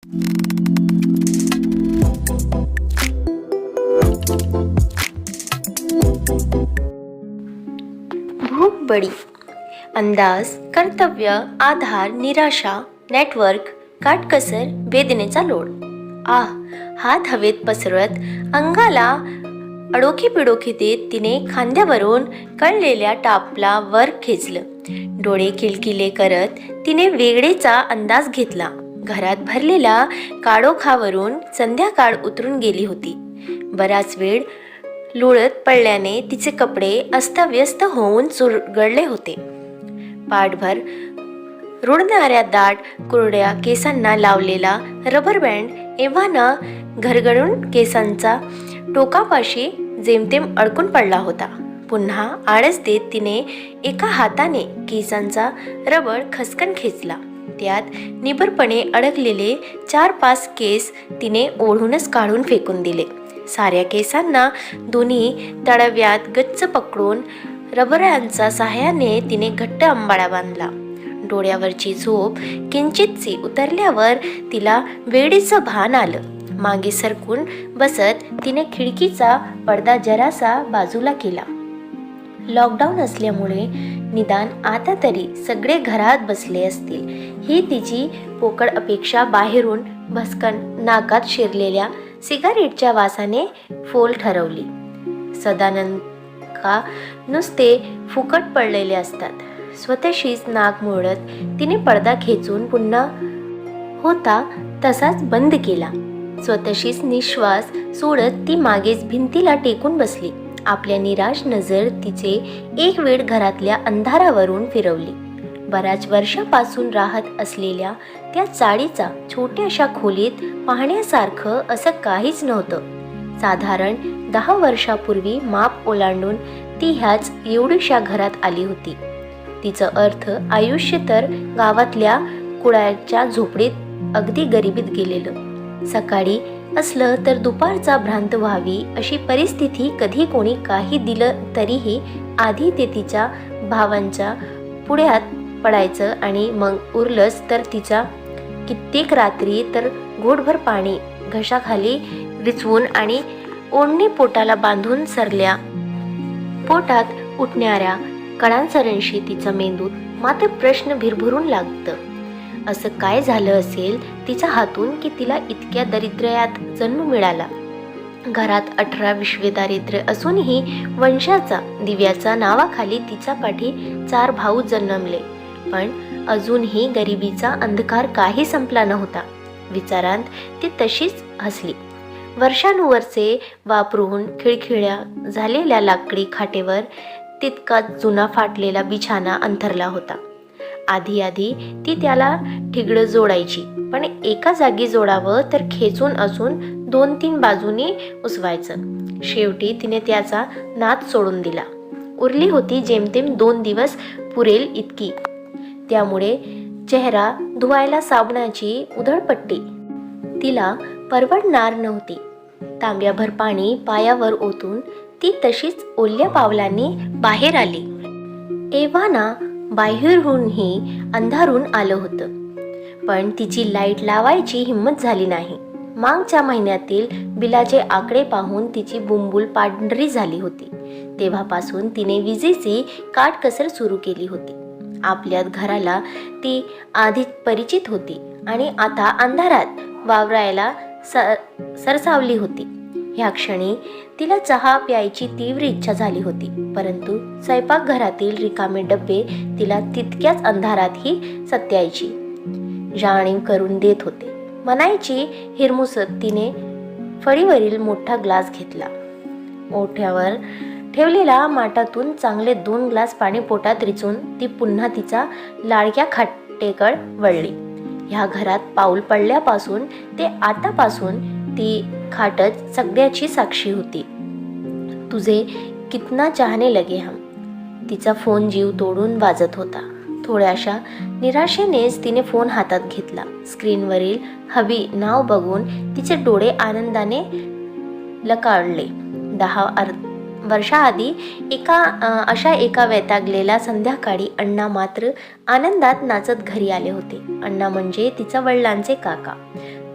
भूक बडी. अंदाज, कर्तव्य, आधार, निराशा, नेटवर्क, काटकसर, वेदनेचा लोड. हात हवेत पसरवत अंगाला अडोकी पिडोकी देत तिने खांद्यावरून कळलेल्या टापला वर खेचलं. डोळे किलकिले करत तिने वेगळेचा अंदाज घेतला. घरात भरलेला काळोखावरून संध्याकाळ उतरून गेली होती. बराच वेळ लोळत पडल्याने तिचे कपडे अस्ताव्यस्त होऊन चुरगळले होते. पाठभर रुळणाऱ्या दाट कुरड्या केसांना लावलेला रबर बँड एव्हाना घरगळून केसांचा टोकापाशी जेमतेम अडकून पडला होता. पुन्हा आळस देत तिने एका हाताने केसांचा रबर खसकन खेचला. त्यात निबरपणे अडकलेले 4-5 केस तिने ओढूनच काढून फेकून दिले. साऱ्या केसांना दोन्ही तळव्यात गच्च पकडून रबरांच्या सहाय्याने तिने घट्ट अंबाळा बांधला. डोळ्यावरची झोप किंचितशी उतरल्यावर तिला वेडीचं भान आलं. मागे सरकून बसत तिने खिडकीचा पडदा जरासा बाजूला केला. लॉकडाऊन असल्यामुळे निदान आता तरी सगळे घरात बसले असतील ही तिची पोकळ अपेक्षा बाहेरून भस्कन नाकात शिरलेल्या सिगारेटच्या वासाने फोल ठरवली. सदानंद का नुसते फुकट पडलेले असतात. स्वतःशीच नाक मुरडत तिने पडदा खेचून पुन्हा होता तसाच बंद केला. स्वतःशीच निश्वास सोडत ती मागेच भिंतीला टेकून बसली. आपल्या निराश नजर तिचे एक वेळ घरातल्या अंधारावरून फिरवली. बऱ्याच वर्षापासून राहत असलेल्या त्या चाळीचा छोट्याशा खोलीत पाहण्यासारखं असं काहीच नव्हतं. साधारण 10 वर्षापूर्वी माप ओलांडून ती ह्याच एवढ्याशा घरात आली होती. तिचं अर्थ आयुष्य तर गावातल्या कुळाच्या झोपडीत अगदी गरिबीत गेलेलं. सकाळी असलं तर दुपारचा भ्रांत व्हावी अशी परिस्थिती कधी कोणी काही दिलं तरीही आधी ते तिच्या भावांच्या पुढ्यात पडायचं आणि मग उरलंच तर तिच्या कित्येक रात्री तर घोटभर पाणी घशाखाली विचवून आणि ओढणी पोटाला बांधून सरल्या. पोटात उठणाऱ्या कळांसरशी तिच्या मेंदूत मात्र प्रश्न भिरभरून लागतं. असं काय झालं असेल तिच्या हातून की तिला इतक्या दरिद्र्यात जन्म मिळाला. घरात 18-20 दारिद्र्य असूनही वंशाचा दिव्याचा नावाखाली तिच्या पाठी 4 भाऊ जन्मले. पण अजूनही गरिबीचा अंधकार काही संपला नव्हता. विचारांत ती तशीच हसली. वर्षानुवर्षे वापरून खिळखिळ्या झालेल्या लाकडी खाटेवर तितकाच जुना फाटलेला बिछाना अंथरला होता. आधी ती त्याला ठिगळं जोडायची, पण एका जागी जोडावं तर खेचून असून 2-3 बाजूनी उसवायचं. शेवटी तिने त्याचा नाद सोडून दिला. उरली होती जेमतेम 2 दिवस पुरेल इतकी. त्यामुळे चेहरा धुवायला साबणाची उधळपट्टी तिला परवडणार नव्हती. तांब्याभर पाणी पायावर ओतून ती तशीच ओल्या पावलांनी बाहेर आली. एव्हाना बाहेरूनही अंधारून आलं होतं, पण तिची लाईट लावायची हिंमत झाली नाही. मागच्या महिन्यातील बिलाचे आकडे पाहून तिची बुंबुल पांढरी झाली होती. तेव्हापासून तिने विजेची काटकसर सुरू केली होती. आपल्या घराला ती आधीच परिचित होती आणि आता अंधारात वावरायला सरसावली होती. ह्या क्षणी तिला चहा प्यायची तीव्र इच्छा झाली होती, परंतु स्वयंपाकघरातील रिकामे डबे तिला तितक्याच अंधारातही सत्याची जाणीव करून देत होते. मनाईची हिरमुसत तिने फळीवरील मोठा ग्लास घेतला. ओठ्यावर ठेवलेल्या माठातून चांगले 2 ग्लास पाणी पोटात रिचून ती पुन्हा तिचा लाडक्या खाटेकड वळली. ह्या घरात पाऊल पडल्यापासून ते आतापासून ती खाटच सगळ्याची साक्षी होती. तुझे कितना चाहने लगे हम. तिचा फोन जीव तोडून वाजत होता. थोड्याशा निराशेनेच तिने फोन हातात घेतला. स्क्रीनवरील हवी नाव बघून तिचे डोळे आनंदाने लकाळले. 10 वर्षाआधी अशा एका वैतागलेल्या संध्याकाळी अण्णा मात्र आनंदात नाचत घरी आले होते. अण्णा म्हणजे तिच्या वडिलांचे काका.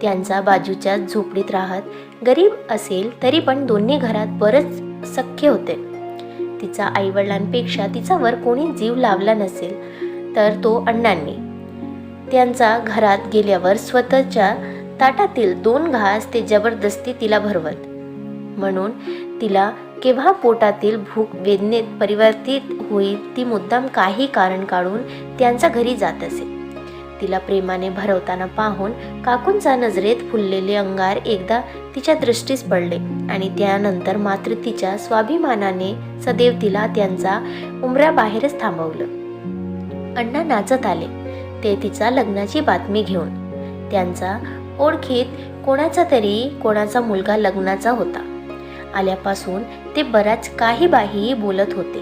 त्यांचा बाजूच्या झोपडीत राहत गरीब असेल तरी पण दोन्ही घरात बरंच सख्य होते. तिचा आईवडिलांपेक्षा तिच्यावर कोणी जीव लावला नसेल तर तो अण्णांनी. त्यांचा घरात गेल्यावर स्वतःच्या ताटातील 2 घास ते जबरदस्ती तिला भरवत, म्हणून तिला केव्हा पोटातील भूक वेदनेत परिवर्तित होईल ती मुद्दाम काही कारण काढून त्यांच्या घरी जात असे. तिला प्रेमाने भरवताना पाहून काकूंचा नजरेत फुललेले अंगार एकदा तिच्या दृष्टीस पडले आणि त्यानंतर मात्र तिच्या स्वाभिमानाने सदैव तिला त्यांचा उंबऱ्याबाहेरच थांबवलं. अण्णा नाचत आले ते तिच्या लग्नाची बातमी घेऊन. त्यांचा ओळखीत कोणाचा मुलगा लग्नाचा होता. आल्यापासून ते बराच काही बाही बोलत होते.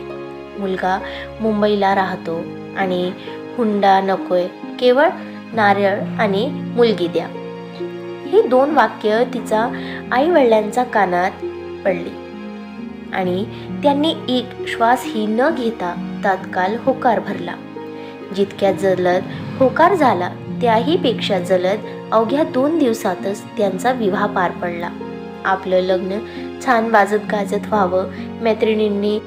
मुलगा मुंबईला राहतो आणि हुंडा नकोय, केवळ नारळ आणि मुलगी द्या. ही 2 वाक्य तिचा आईवडिलांच्या कानात पडली आणि त्यांनी एक श्वासही न घेता तात्काळ होकार भरला. जितक्या जलद होकार झाला त्याहीपेक्षा जलद अवघ्या 2 दिवसातच त्यांचा विवाह पार पडला. आपलं लग्न छान वाजत गाजत व्हावं, मैत्रिणींनी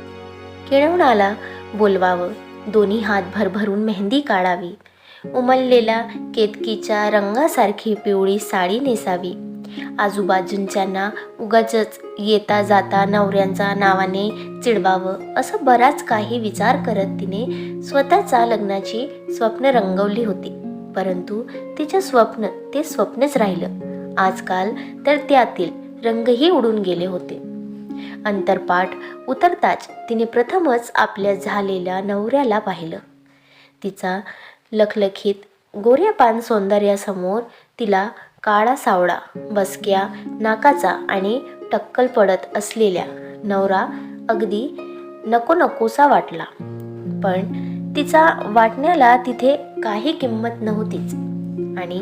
केळवणाला बोलवावं, दोन्ही हात भरभरून मेहंदी काढावी, उमललेल्या केतकीच्या रंगासारखी पिवळी साडी नेसावी, आजूबाजूंच्यांना उगाचच येता जाता नवऱ्यांच्या नावाने चिडवावं, असं बराच काही विचार करत तिने स्वतःच्या लग्नाची स्वप्न रंगवली होती. परंतु तिचे स्वप्न ते स्वप्नच राहिलं. आजकाल तर त्यातील रंगही उडून गेले होते. अंतरपाठ उतरताच तिने प्रथमच आपल्या झालेल्या नवऱ्याला पाहिलं. तिचा लखलखीत गोऱ्यापान सौंदर्यासमोर तिला काळा सावळा, बसक्या नाकाचा आणि टक्कल पडत असलेला नवरा अगदी नको नकोसा वाटला. पण तिचा वाटण्याला तिथे काही किंमत नव्हतीच आणि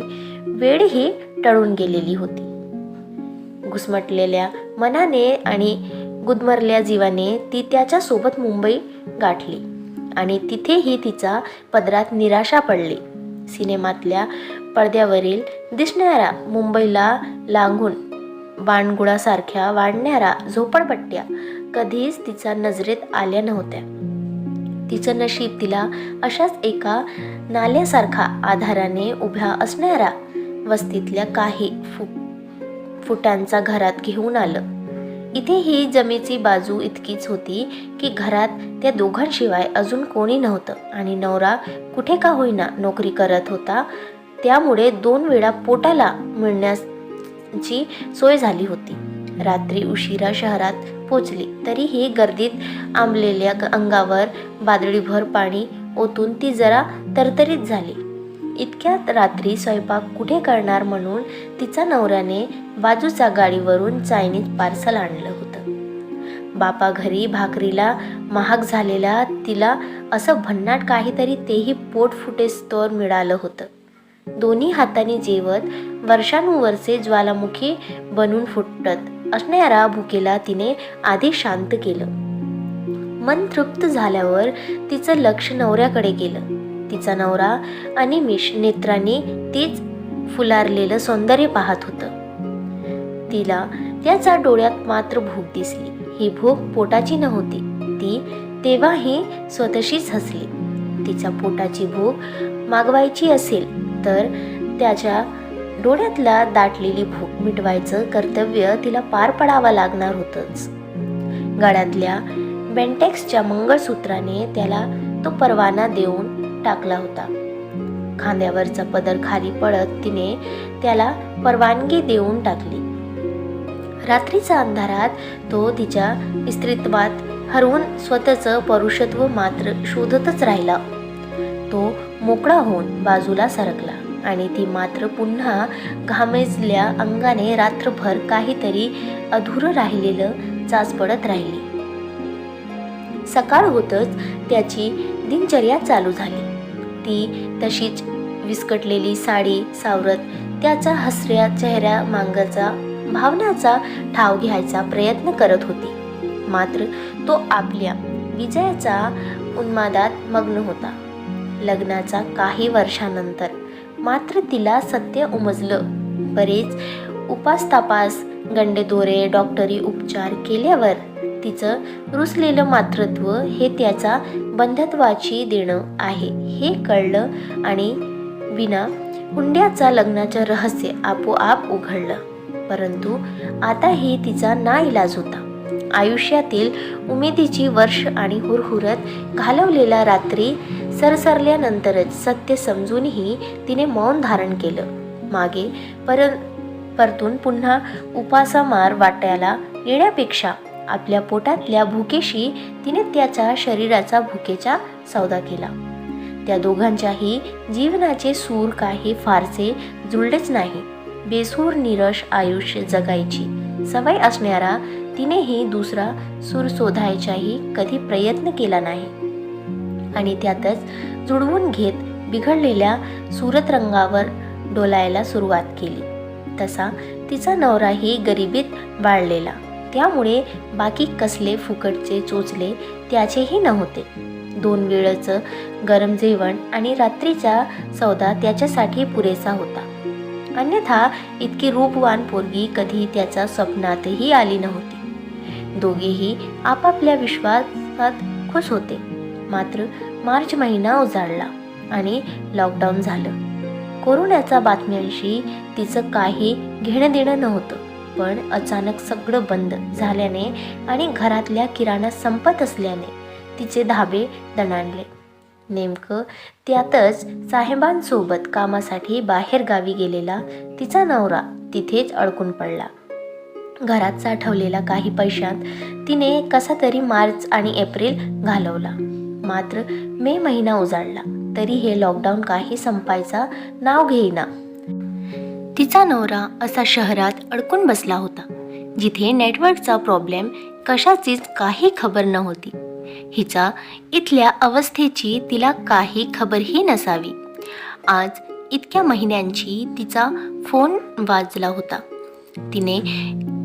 वेळही टळून गेलेली होती. घुसमटलेल्या मनाने आणि गुदमरल्या जीवाने ती त्याच्यासोबत मुंबई गाठली आणि तिथेही तिचा पदरात निराशा पडली. सिनेमातल्या पडद्यावरील दिसणाऱ्या मुंबईला लागून बाणगुळासारख्या वाढणाऱ्या झोपडपट्ट्या कधीच तिच्या नजरेत आल्या नव्हत्या. तिचं नशीब तिला अशाच एका नाल्यासारखा आधाराने उभ्या असणाऱ्या वस्तीतल्या काही फुटांचा घरात घेऊन आलं. इथे ही जमेची बाजू इतकीच होती की घरात त्या दोघांशिवाय अजून कोणी नव्हतं आणि नवरा कुठे का होईना नोकरी करत होता, त्यामुळे 2 वेळा पोटाला मिळण्याची सोय झाली होती. रात्री उशिरा शहरात पोचली तरीही गर्दीत आंबलेल्या अंगावर बादलीभर पाणी ओतून ती जरा तरतरीत झाली. इतक्यात रात्री स्वयंपाक कुठे करणार म्हणून तिचा नवऱ्याने बाजूच्या गाडीवरून चायनीज पार्सल आणलं होतं. बापा घरी भाकरीला महाग झालेला तिला असं भन्नाट काहीतरी तेही पोट फुटेस्तोवर मिळालं होतं. दोन्ही हातांनी जेवत वर्षानुवर्षे ज्वालामुखी बनून फुटत असणाऱ्या भुकेला तिने आधी शांत केलं. मन तृप्त झाल्यावर तिचं लक्ष नवऱ्याकडे गेलं. तिचा नवरा अनिमिष नेत्रांनी तीच फुलारलेलं सौंदर्य पाहत होतं. तिला त्याच्या डोळ्यात मात्र भूक दिसली. ही भूक पोटाची नव्हती. ती तेव्हाही स्वतःशीच हसली. तिच्या पोटाची भूक मागवायची असेल तर त्याच्या डोळ्यातला दाटलेली भूक मिटवायचं कर्तव्य तिला पार पडावं लागणार होतंच. गळ्यातल्या बेंटेक्सच्या मंगळसूत्राने त्याला तो परवाना देऊन टाकला होता. खांद्यावरचा पदर खाली पडत तिने त्याला परवानगी देऊन टाकली. रात्रीच्या अंधारात तो तिच्या स्त्रीत्वात हरवून स्वतःचं परुषत्व मात्र शोधतच राहिला. तो मोकळा होऊन बाजूला सरकला आणि ती मात्र पुन्हा घामेजल्या अंगाने रात्रभर काहीतरी अधुरं राहिलेलं चाचपडत राहिली. सकाळ होतच त्याची दिनचर्या चालू झाली. ती तशीच विस्कटलेली साडी सावरत त्याचा हसऱ्या चेहऱ्या मागचा भावनाचा ठाव घ्यायचा प्रयत्न करत होती. मात्र तो आपल्या विजयाचा उन्मादात मग्न होता. लग्नाचा काही वर्षानंतर मात्र तिला सत्य उमजलं. बरेच उपास गंडेदोरे डॉक्टरी उपचार केल्यावर तिचं रुसलेलं मातृत्व हे त्याचा बंधत्वाची देणं आहे हे कळलं आणि विना हुंड्याचा लग्नाचं रहस्य आपोआप उघडलं. परंतु आता ही तिचा नाईलाज होता. आयुष्यातील उमेदीची वर्ष आणि हुरहुरत घालवलेल्या रात्री सरसरल्यानंतरच सत्य समजूनही तिने मौन धारण केलं. मागे परतून पुन्हा उपासामार वाटायला येण्यापेक्षा आपल्या पोटातल्या भुकेशी तिने त्याच्या शरीराचा भुकेचा सौदा केला. त्या दोघांच्याही जीवनाचे सूर काही फारसे जुळलेच नाही. बेसूर निरश आयुष्य जगायची सवय असणारा तिनेही दुसरा सूर शोधायचाही कधी प्रयत्न केला नाही आणि त्यातच जुळवून घेत बिघडलेल्या सूरतरंगावर डोलायला सुरुवात केली. तसा तिचा नवराही गरिबीत वाढलेला, त्यामुळे बाकी कसले फुकटचे चोचले त्याचेही नव्हते. 2 वेळचं गरम जेवण आणि रात्रीचा सौदा त्याच्यासाठी पुरेसा होता. अन्यथा इतकी रूपवान पोरगी कधी त्याच्या स्वप्नातही आली नव्हती. दोघेही आपापल्या विश्वासात खुश होते. मात्र मार्च महिना उजाडला आणि लॉकडाऊन झालं. कोरोनाच्या बातम्यांशी तिचं काही घेणं देणं नव्हतं, पण अचानक सगळं बंद झाल्याने आणि घरातल्या किराणा संपत असल्याने तिचे धाबे दणाणले. नेमकं त्यातच साहेबांसोबत कामासाठी बाहेर गावी गेलेला तिचा नवरा तिथेच अडकून पडला. घरात साठवलेला काही पैशात तिने कसा तरी मार्च आणि एप्रिल घालवला. मात्र मे महिना उजाडला तरी हे लॉकडाऊन काही संपायचा नाव घेईना. तिचा नवरा असा शहरात अडकून बसला होता जिथे नेटवर्कचा प्रॉब्लेम कशाचीच काही खबर नव्हती. हिचा इथल्या अवस्थेची तिला काही खबरही नसावी. आज इतक्या महिन्यांची तिचा फोन वाजला होता. तिने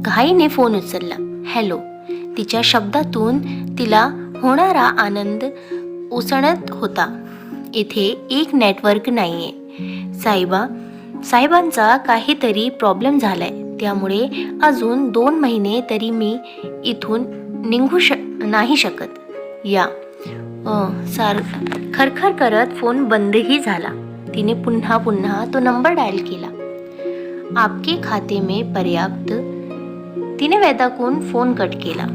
घाईने फोन उचलला. हॅलो. तिच्या शब्दातून तिला होणारा आनंद ओसळत होता. इथे एक नेटवर्क नाहीये. साहेबांचा काहीतरी प्रॉब्लेम झालाय, त्यामुळे अजून 2 महिने तरी मी इथून निघू नाही शकत. या खरखर करत फोन बंदही झाला. तिने पुन्हा तो नंबर डायल केला. आपके खाते में पर्याप्त. तिने वेदाकून फोन कट केला.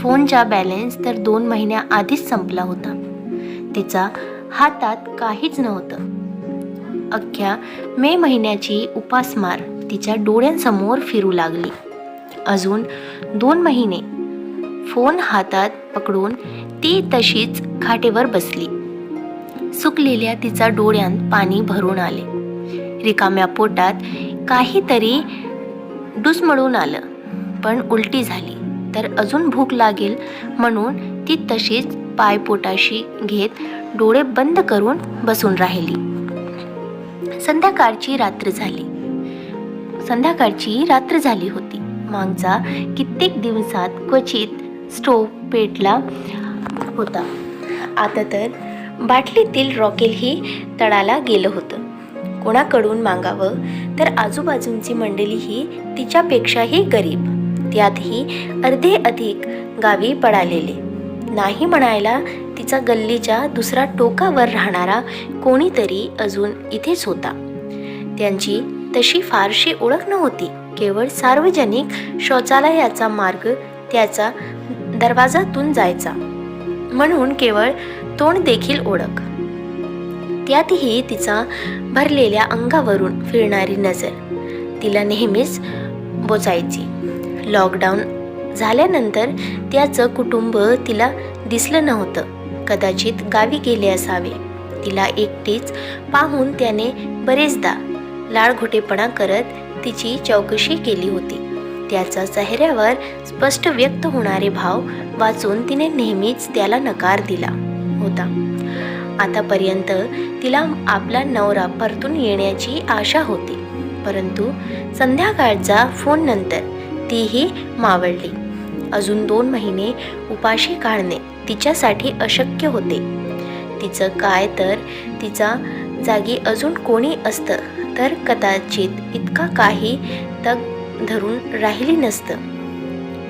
फोनचा बॅलन्स तर 2 महिन्याआधीच संपला होता. तिचा हातात काहीच नव्हतं. अख्ख्या मे महिन्याची उपासमार तिच्या डोळ्यांसमोर फिरू लागली. अजून 2 महिने. फोन हातात पकडून ती तशीच खाटेवर बसली. सुकलेल्या तिच्या डोळ्यांत पाणी भरून आले. रिकाम्या पोटात काहीतरी डुसमळून आलं, पण उलटी झाली तर अजून भूक लागेल म्हणून ती तशीच पाय पोटाशी घेत डोळे बंद करून बसून राहिली. संध्याकाळची रात्र झाली होती. मागचा कित्येक दिवसात क्वचित स्टोव्ह पेटला होता. आता तर बाटलीतील रॉकेलही तळाला गेलं होतं. कोणाकडून मागावं तर आजूबाजूंची मंडळीही तिच्यापेक्षाही गरीब, त्यातही अर्धे अधिक गावी पडालेले. नाही म्हणायला तिचा गल्लीच्या दुसऱ्या टोकावर राहणारा कोणीतरी अजून इथेच होता. त्यांची तशी फारशी ओळख नव्हती. केवळ सार्वजनिक शौचालयाचा मार्ग त्याचा दरवाजातून जायचा म्हणून केवळ तोंड देखील ओळख. त्यातही तिचा भरलेल्या अंगावरून फिरणारी नजर तिला नेहमीच बोचायची. लॉकडाऊन झाल्यानंतर त्याचं कुटुंब तिला दिसलं नव्हतं. कदाचित गावी गेले असावे. तिला एकटीच पाहून त्याने बरेचदा लाळघोटेपणा करत तिची चौकशी केली होती. त्याचा चेहऱ्यावर स्पष्ट व्यक्त होणारे भाव वाचून तिने नेहमीच त्याला नकार दिला होता. आतापर्यंत तिला आपला नवरा परतून येण्याची आशा होती, परंतु संध्याकाळचा फोननंतर तीही मावळली. अजून 2 महिने उपाशी काढणे तिच्यासाठी अशक्य होते. तिचं काय तर तिचा जागी अजून कोणी असतं तर कदाचित इतका काही तग धरून राहिली नसतं.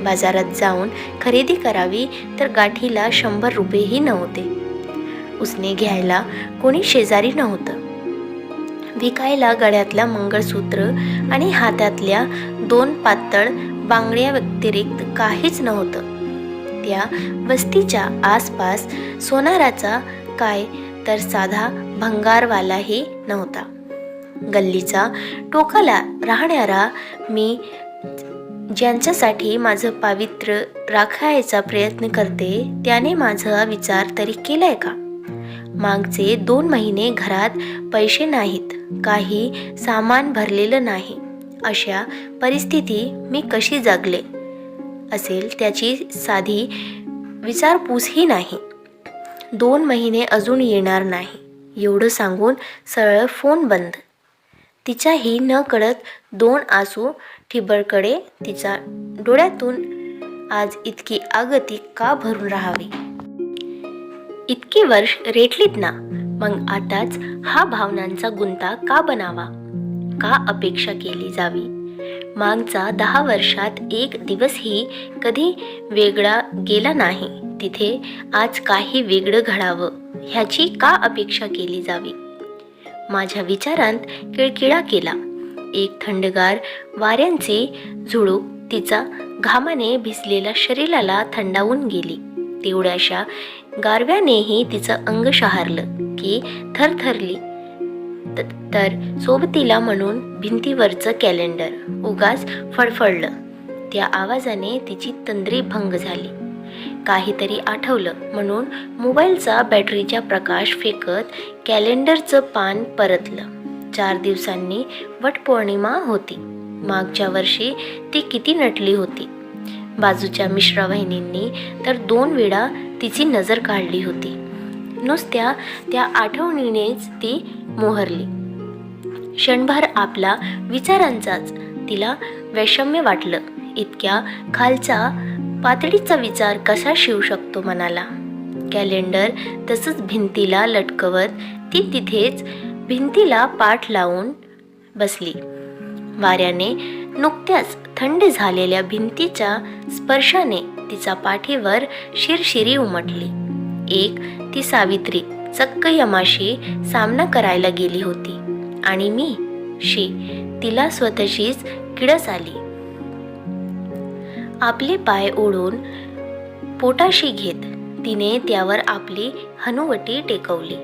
बाजारात जाऊन खरेदी करावी तर गाठीला 100 रुपयेही नव्हते. उसने घ्यायला कोणी शेजारी नव्हतं. विकायला गळ्यातल्या मंगळसूत्र आणि हातातल्या 2 पातळ बांगड्या व्यतिरिक्त काहीच नव्हतं. त्या वस्तीच्या आसपास सोनाराचा काय तर साधा भंगारवालाही नव्हता. गल्लीचा टोकाला राहणारा मी, ज्यांच्यासाठी माझं पावित्र्य राखायचा प्रयत्न करते, त्याने माझा विचार तरी केलाय का? मागचे 2 महिने घरात पैसे नाहीत, काही सामान भरलेलं नाही. अशा परिस्थिती मी कशी जगले असेल त्याची साधी विचारपूसही नाही. 2 महिने अजून येणार नाही एवढं सांगून सरळ फोन बंद. तिच्याही न कळत 2 आसू ठिबककडे. तिच्या डोळ्यातून आज इतकी आगती का भरून राहावी? इतकी वर्ष रेटलीत ना, मग आताच हा भावनांचा गुंता का बनावा? का अपेक्षा केली जावी? मागचा 10 वर्षात एक दिवसही कधी वेगळा गेला नाही. तिथे आज काही वेगळं घडावं ह्याची का अपेक्षा केली जावी? माझ्या विचारांत किळकिळा केला. एक थंडगार वाऱ्यांची झुळूक तिचा घामाने भिजलेल्या शरीराला थंडावून गेली. तेवढ्याशा गारव्यानेही तिचं अंग शहारलं की थरथरली. तर सोबतीला म्हणून भिंतीवरचं कॅलेंडर उगाच फडफडलं. त्या आवाजाने तिची तंद्री भंग झाली. काहीतरी आठवलं म्हणून मोबाईलचा बॅटरीचा प्रकाश फेकत कॅलेंडरचं पान परतलं. 4 दिवसांनी वटपौर्णिमा होती. मागच्या वर्षी ती किती नटली होती. बाजूच्या मिश्रा वहिनींनी तर 2 वेळा तिची नजर काढली होती. नुसत्या त्या आठवणीनेच ती मोहरली. क्षणभर आपला विचारांचाच तिला वैषम्य वाटलं. इतक्या खालचा पातळीचा विचार कसा शिवू शकतो मनाला? कॅलेंडर तसंच भिंतीला लटकवत ती तिथेच भिंतीला पाठ लावून बसली. वाऱ्याने नुकत्याच थंड झालेल्या भिंतीच्या स्पर्शाने तिचा पाठीवर शिरशिरी उमटली. एक ती सावित्री चक्क यमाशी सामना करायला गेली होती आणि मी तिला स्वतःशीच किळस आली. आपले पाय ओढून पोटाशी घेत तिने त्यावर आपली हनुवटी टेकवली.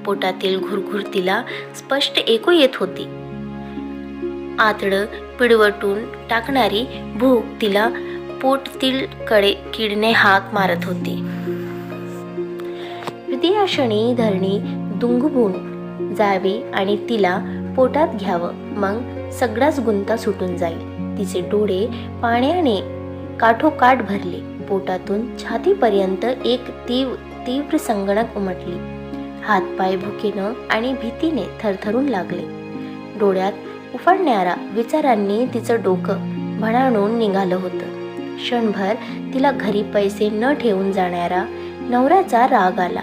पोटातील घुरघुर तिला स्पष्ट ऐकू येत होती. आतडं पिळवटून टाकणारी भूक तिला पोटतील कडे किडने हाक मारत होती. तृतीया क्षणी धरणी दुंगबून जावी आणि तिला पोटात घ्यावं, मग सगळाच गुंता सुटून जाईल. तिचे डोळे पाण्याने काठोकाठ भरले. पोटातून छातीपर्यंत एक तीव्र संगणक उमटली. हातपाय भुकेनं आणि भीतीने थरथरून लागले. डोळ्यात उफाळणाऱ्या विचारांनी तिचं डोकं भणाणून निघालं होतं. क्षणभर तिला घरी पैसे न ठेवून जाणाऱ्या नवऱ्याचा राग आला.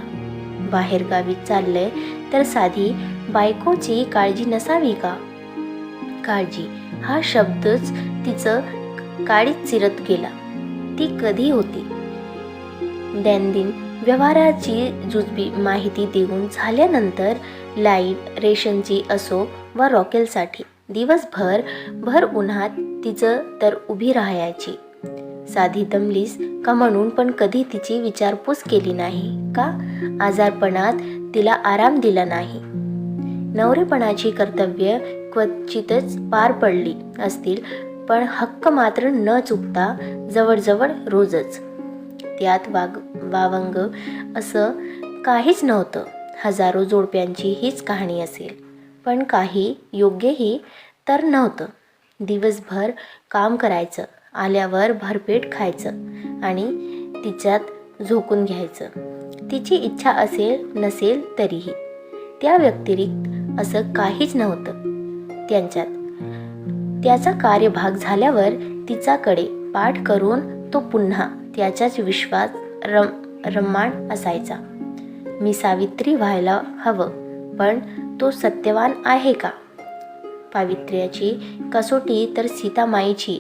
बाहेरगावी चाललंय तर साधी बायकोची काळजी नसावी का? काळजी हा शब्दच तिचं काळीत चिरत गेला. ती कधी होती? दैनंदिन व्यवहाराची जुजबी माहिती देऊन झाल्यानंतर लाईट रेशनची असो व रॉकेलसाठी दिवसभर भर उन्हात तिचं तर उभी राहायची. साधी दमलीस का म्हणून पण कधी तिची विचारपूस केली नाही का? आजारपणात तिला आराम दिला नाही. नवरेपणाची कर्तव्य क्वचितच पार पडली असतील, पण हक्क मात्र न चुकता जवळजवळ रोजच. त्यात वावंग असं काहीच नव्हतं. हजारो जोडप्यांची हीच कहाणी असेल, पण काही योग्यही तर नव्हतं. दिवसभर काम करायचं, आल्यावर भरपेट खायचं आणि तिच्यात झोकून घ्यायचं. तिची इच्छा असेल नसेल तरीही त्या व्यतिरिक्त असं काहीच नव्हतं त्यांच्यात. त्याचा कार्यभाग झाल्यावर तिच्याकडे पाठ करून तो पुन्हा त्याच्याच विश्वास रम्माण असायचा. मी सावित्री व्हायला हवं, पण तो सत्यवान आहे का? पावित्र्याची कसोटी तर सीतामाईची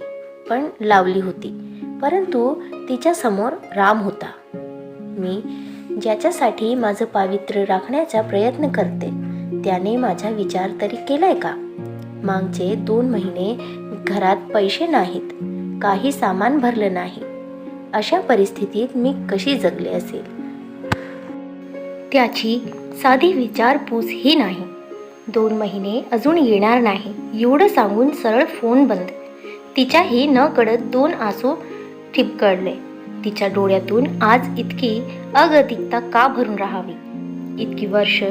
पण लावली होती, परंतु तिच्यासमोर राम होता. मी ज्याच्यासाठी माझं पावित्र्य राखण्याचा प्रयत्न करते त्याने माझा विचार तरी केलाय का? मागचे 2 महिने घरात पैसे नाहीत, काही सामान भरलं नाही. अशा परिस्थितीत मी कशी जगले असेल? त्याची साधी विचारपूस ही नाही. 2 महिने अजून येणार नाही एवढं सांगून सरळ फोन बंद. तिच्याही न कळत 2 आसू ठिपकळले. तिच्या डोळ्यातून आज इतकी अगतिकता का भरून राहावी? इतकी वर्ष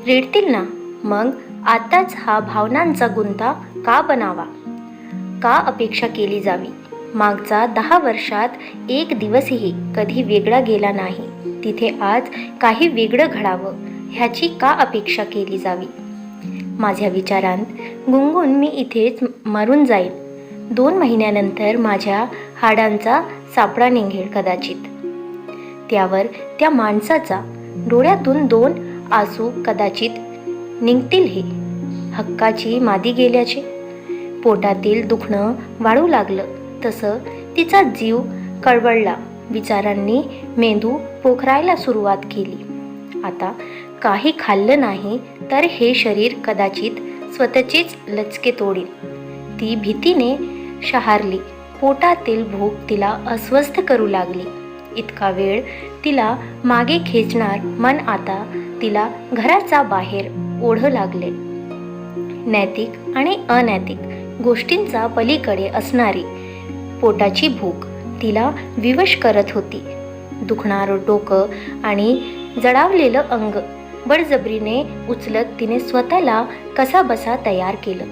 रेडतील ना, मग आताच हा भावनांचा गुंता का बनावा? का अपेक्षा केली जावी? मागचा 10 वर्षात एक दिवसही कधी वेगळा गेला नाही, तिथे आज काही वेगळं घडावं ह्याची का अपेक्षा केली जावी? माझ्या विचारांत गुंगून मी इथेच मरून जाईन. 2 महिन्यानंतर माझ्या हाडांचा सापळा निघेल कदाचित. त्यावर त्या माणसाचा डोळ्यातून 2 आसू कदाचित निघतीलही. हक्काची मादी गेल्याचे. पोटातील दुखणं वाढू लागलं तसं तिचा जीव कळवळला. विचारांनी मेंदू पोखरायला सुरुवात केली. आता काही खाल्लं नाही तर हे शरीर कदाचित स्वतःचीच लचके तोडील. ती भीतीने शहारली. पोटातील भूक तिला अस्वस्थ करू लागली. इतका वेळ तिला मागे खेचणार मन आता तिला घराच्या बाहेर ओढू लागले. नैतिक आणि अनैतिक गोष्टींचा पलीकडे असणारी पोटाची भूक तिला विवश करत होती. दुखणारं डोकं आणि जडावलेलं अंग बळजबरीने उचलत तिने स्वतःला कसाबसा तयार केलं.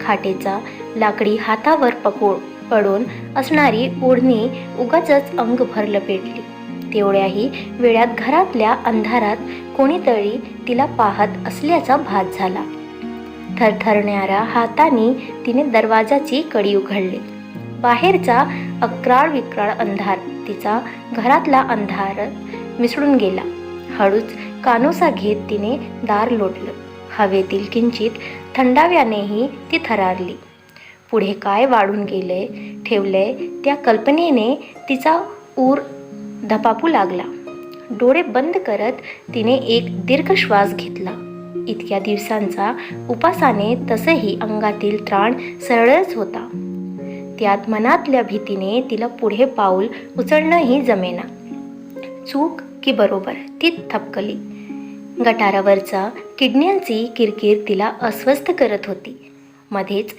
खाटेचा लाकडी हातावर पडून असणारी ओढणी उगाचच अंग भरलं पेटली. तेवढ्याही वेळात घरातल्या अंधारात कोणीतरी तिला पाहत असल्याचा भास झाला. थरथरणाऱ्या हाताने तिने दरवाजाची कडी उघडली. बाहेरचा अक्राळ विक्राळ अंधार तिचा घरातला अंधार मिसळून गेला. हळूच कानोसा घेत तिने दार लोटलं. हवेतील किंचित थंडाव्यानेही ती थरारली. पुढे काय वाढून गेले ठेवले त्या कल्पनेने तिचा ऊर धपापू लागला. डोळे बंद करत तिने एक दीर्घ श्वास घेतला. इतक्या दिवसांचा उपासाने तसंही अंगातील त्राण सरळच होता. त्यात मनातल्या भीतीने तिला पुढे पाऊल उचलणंही जमेना. चूक की बरोबर ती थपकली. गटारावरचा किडण्यांची किरकिर तिला अस्वस्थ करत होती. मध्येच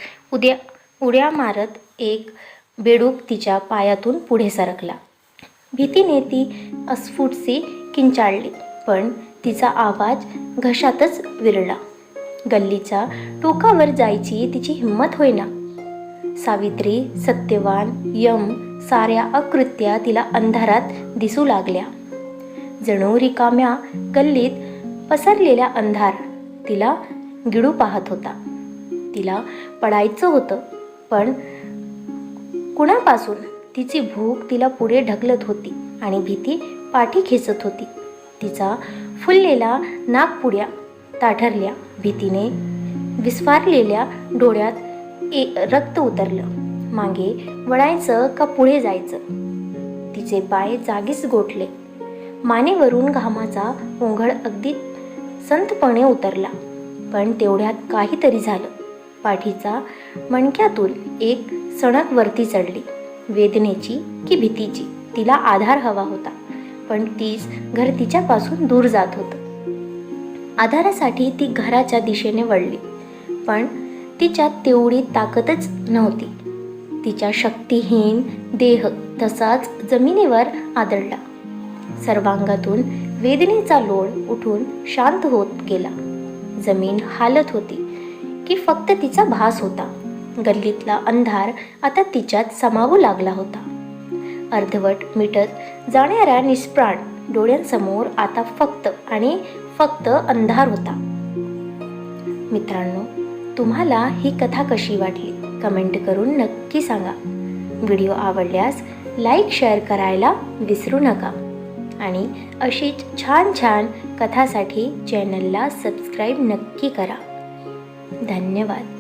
उड्या मारत एक बेडूक तिच्या पायातून पुढे सरकला. भीतीने ती अस्फुटसी किंचाळली, पण तिचा आवाज घशातच विरळला. गल्लीच्या टोकावर जायची तिची हिंमत होईना. सावित्री, सत्यवान, यम साऱ्या आकृत्या तिला अंधारात दिसू लागल्या. जणू रिकाम्या गल्लीत पसरलेला अंधार तिला गिळू पाहत होता. तिला पडायचं होतं, पण कुणापासून? तिची भूक तिला पुढे ढकलत होती आणि भीती पाठी खेचत होती. तिचा फुललेला नाकपुड्या ताठरल्या. भीतीने विस्फारलेल्या डोळ्यात रक्त उतरलं. मागे वळायचं का पुढे जायचं? तिचे पाय जागीच गोठले. मानेवरून घामाचा ओंघळ अगदी संतपणे उतरला. पण तेवढ्यात काहीतरी झालं. पाठीचा मणक्यातून एक सणक वरती चढली. वेदनेची की भीतीची? तिला आधार हवा होता, पण तीच घर तिच्यापासून दूर जात होतं. आधारासाठी ती घराच्या दिशेने वळली, पण तिच्यात तेवढी ताकदच नव्हती. तिच्या शक्तिहीन देह तसाच जमिनीवर आदळला. सर्वांगातून वेदनेचा लोळ उठून शांत होत गेला. जमीन हालत होती की फक्त तिचा भास होता? गल्लीतला अंधार आता तिच्यात समावू लागला होता. अर्धवट मिटत जाणाऱ्या निष्प्राण डोळ्यांसमोर आता फक्त आणि फक्त अंधार होता. मित्रांनो, तुम्हाला ही कथा कशी वाटली कमेंट करून नक्की सांगा. व्हिडिओ आवडल्यास लाईक शेअर करायला विसरू नका आणि अशीच छान छान कथासाठी चॅनलला सबस्क्राईब नक्की करा. धन्यवाद.